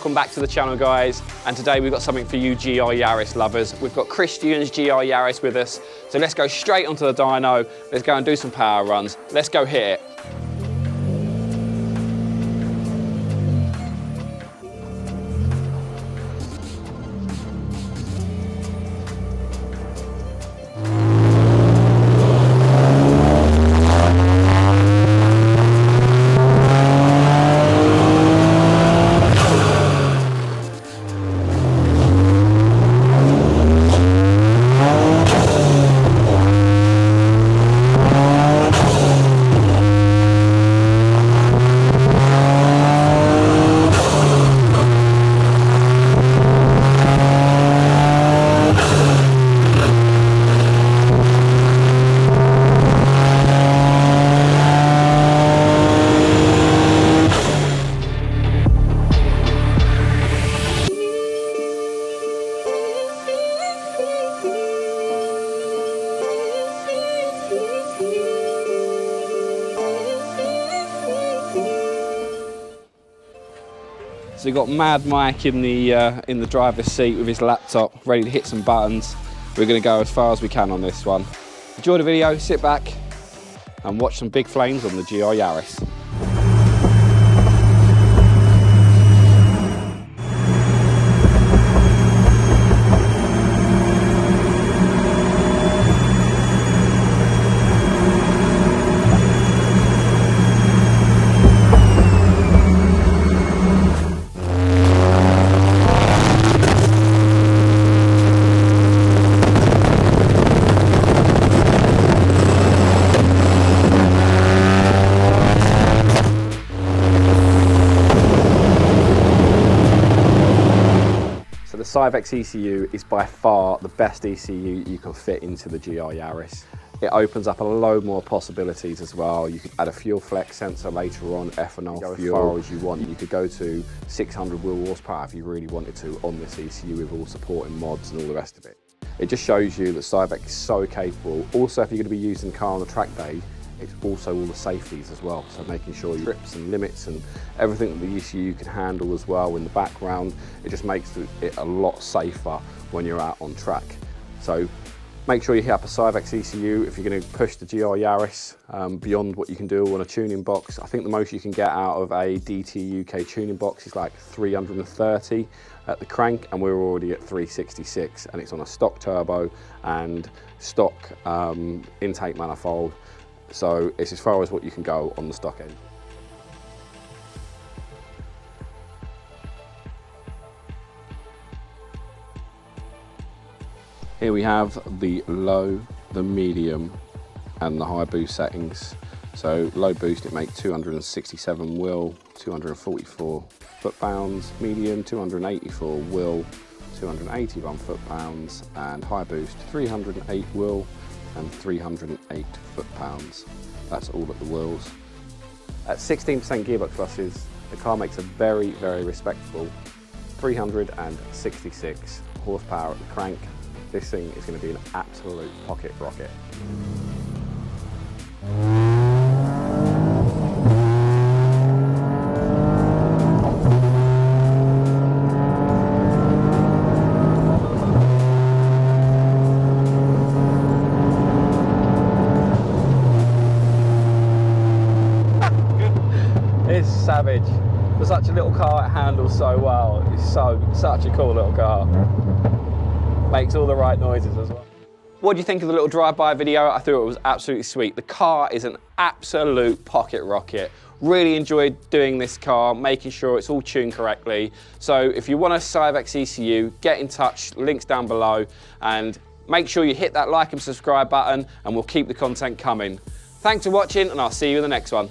welcome back to the channel, guys. And today we've got something for you GR Yaris lovers. We've got Christian's GR Yaris with us. So let's go straight onto the dyno. Let's go and do some power runs. Let's go hit it. So you've got Mad Mike in the driver's seat with his laptop, ready to hit some buttons. We're going to go as far as we can on this one. Enjoy the video, sit back and watch some big flames on the GR Yaris. The Syvecs ECU is by far the best ECU you can fit into the GR Yaris. It opens up a load more possibilities as well. You could add a fuel flex sensor later on, ethanol fuel, as far as you want. You could go to 600 wheel horsepower if you really wanted to on this ECU with all supporting mods and all the rest of it. It just shows you that Syvecs is so capable. Also, if you're going to be using the car on the track day, it's also all the safeties as well, so making sure your trips and limits and everything that the ECU can handle as well in the background. It just makes it a lot safer when you're out on track. So make sure you hit up a Syvecs ECU if you're going to push the GR Yaris beyond what you can do on a tuning box. I think the most you can get out of a DT UK tuning box is like 330 at the crank, and we're already at 366, and it's on a stock turbo and stock intake manifold. So it's as far as what you can go on the stock end. Here we have the low, the medium and the high boost settings. So low boost, it makes 267 will, 244 foot-pounds, medium 284 will, 281 foot-pounds, and high boost 308 will and 308 foot-pounds. That's all at the wheels. At 16% gearbox losses, the car makes a very, very respectable 366 horsepower at the crank. This thing is going to be an absolute pocket rocket. It's savage. For such a little car, it handles so well. It's such a cool little car. Makes all the right noises as well. What do you think of the little drive-by video? I thought it was absolutely sweet. The car is an absolute pocket rocket. Really enjoyed doing this car, making sure it's all tuned correctly. So if you want a Syvecs ECU, get in touch, links down below, and make sure you hit that like and subscribe button, and we'll keep the content coming. Thanks for watching, and I'll see you in the next one.